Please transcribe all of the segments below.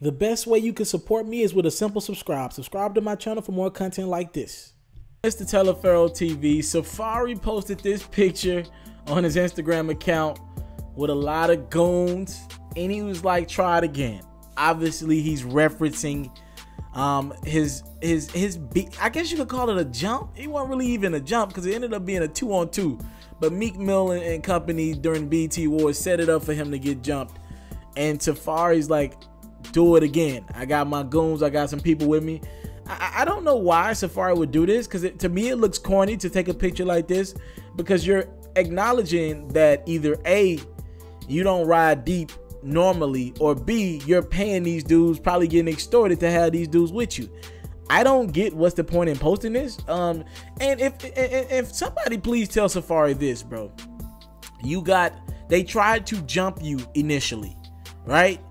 The best way you can support me is with a simple subscribe. Subscribe to my channel for more content like this. It's the TALIAFERRO TV. Safaree posted this picture on his Instagram account with a lot of goons, and he was like, try it again. Obviously, he's referencing his beat. I guess you could call it a jump. It wasn't really even a jump because it ended up being a 2-on-2. But Meek Mill and company during BET Awards set it up for him to get jumped. And Safaree's like, do it again. I got my goons. I got some people with me. I don't know why Safaree would do this, because to me it looks corny to take a picture like this, because you're acknowledging that either A, you don't ride deep normally, or B, you're paying these dudes, probably getting extorted to have these dudes with you. I don't get what's the point in posting this. And if somebody please tell Safaree this, bro. They tried to jump you initially, right?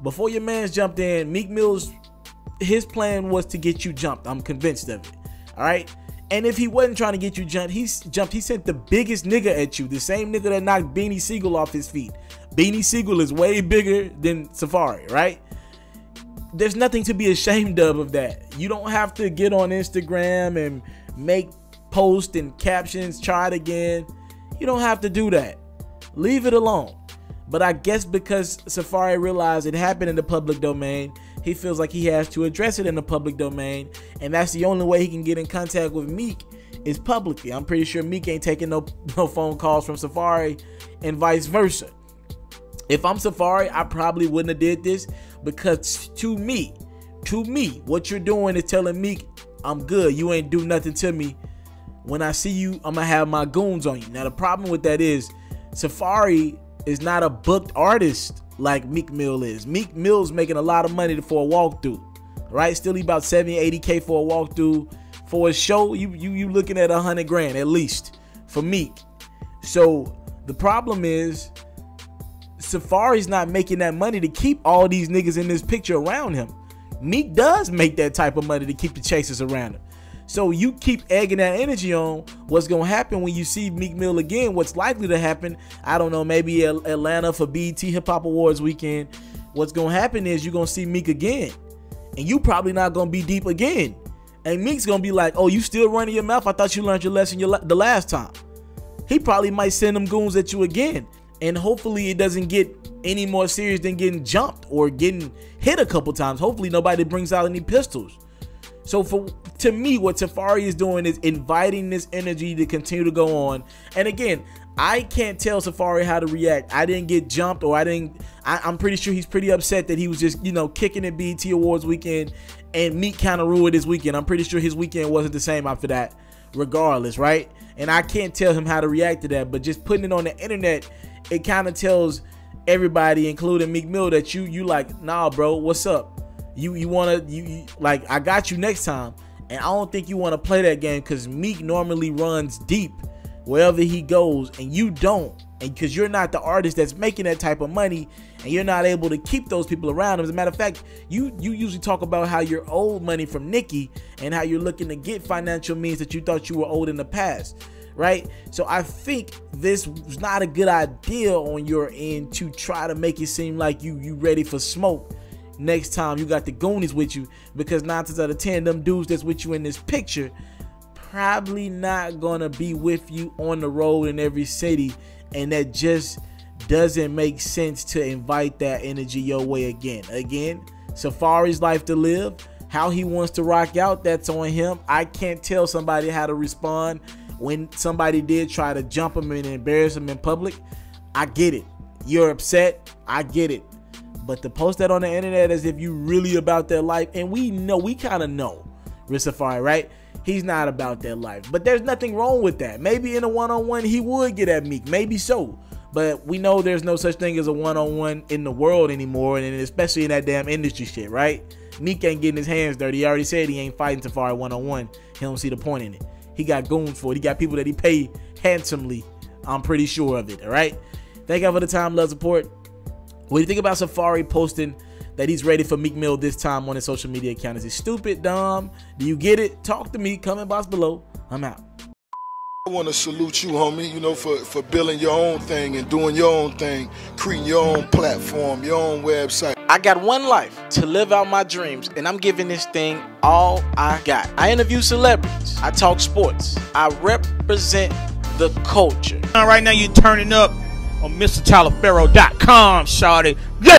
Before your man's jumped in, Meek Mill's his plan was to get you jumped. I'm convinced of it. All right. And if he wasn't trying to get you jumped, he sent the biggest nigga at you. The same nigga that knocked Beanie Siegel off his feet. Beanie Siegel is way bigger than Safaree, right? There's nothing to be ashamed of that. You don't have to get on Instagram and make posts and captions, try it again. You don't have to do that. Leave it alone. But I guess because Safaree realized it happened in the public domain, he feels like he has to address it in the public domain, and that's the only way he can get in contact with Meek is publicly. I'm pretty sure Meek ain't taking no phone calls from Safaree and vice versa. If I'm Safaree, I probably wouldn't have did this, because to me, what you're doing is telling Meek, I'm good. You ain't do nothing to me. When I see you, I'm gonna have my goons on you. Now the problem with that is Safaree is not a booked artist like Meek Mill is. Meek Mill's making a lot of money for a walkthrough, right? Still about 70, 80K for a walkthrough. For a show, you looking at 100 grand at least for Meek. So the problem is Safaree's not making that money to keep all these niggas in this picture around him. Meek does make that type of money to keep the chasers around him. So you keep egging that energy on. What's going to happen when you see Meek Mill again? What's likely to happen, I don't know, maybe Atlanta for BET Hip Hop Awards weekend. What's going to happen is you're going to see Meek again. And you probably not going to be deep again. And Meek's going to be like, oh, you still running your mouth? I thought you learned your lesson the last time. He probably might send them goons at you again. And hopefully it doesn't get any more serious than getting jumped or getting hit a couple times. Hopefully nobody brings out any pistols. So to me, what Safaree is doing is inviting this energy to continue to go on. And again, I can't tell Safaree how to react. I didn't get jumped, or I'm pretty sure he's pretty upset that he was just, kicking at BET Awards weekend, and Meek kind of ruined his weekend. I'm pretty sure his weekend wasn't the same after that, regardless, right? And I can't tell him how to react to that, but just putting it on the internet, it kind of tells everybody, including Meek Mill, that you like, nah, bro, what's up? You want to, like, I got you next time. And I don't think you want to play that game, because Meek normally runs deep wherever he goes, and you don't. And because you're not the artist that's making that type of money, and you're not able to keep those people around him. As a matter of fact, you usually talk about how you're owed money from Nicki and how you're looking to get financial means that you thought you were owed in the past, right? So I think this was not a good idea on your end to try to make it seem like you ready for smoke next time you got the Goonies with you, because 9 times out of 10, them dudes that's with you in this picture probably not gonna be with you on the road in every city, and that just doesn't make sense to invite that energy your way again. Safaree's life to live. How he wants to rock out, that's on him. I can't tell somebody how to respond when somebody did try to jump him and embarrass him in public. I get it. You're upset. I get it. But to post that on the internet as if you really about that life, and we kind of know with Safaree, right? He's not about that life. But there's nothing wrong with that. Maybe in a one-on-one he would get at Meek, maybe so. But we know there's no such thing as a one-on-one in the world anymore, and especially in that damn industry shit, right? Meek ain't getting his hands dirty. He already said he ain't fighting Safaree one-on-one. He don't see the point in it. He got goons for it. He got people that he pay handsomely. I'm pretty sure of it, all right? Thank y'all for the time, love, support. What do you think about Safaree posting that he's ready for Meek Mill this time on his social media account? Is it stupid, dumb? Do you get it? Talk to me. Comment box below. I'm out. I want to salute you, homie, for building your own thing and doing your own thing, creating your own platform, your own website. I got one life to live out my dreams, and I'm giving this thing all I got. I interview celebrities. I talk sports. I represent the culture. Right now, you're turning up on MrTaliaferro.com, shawty. Yeah!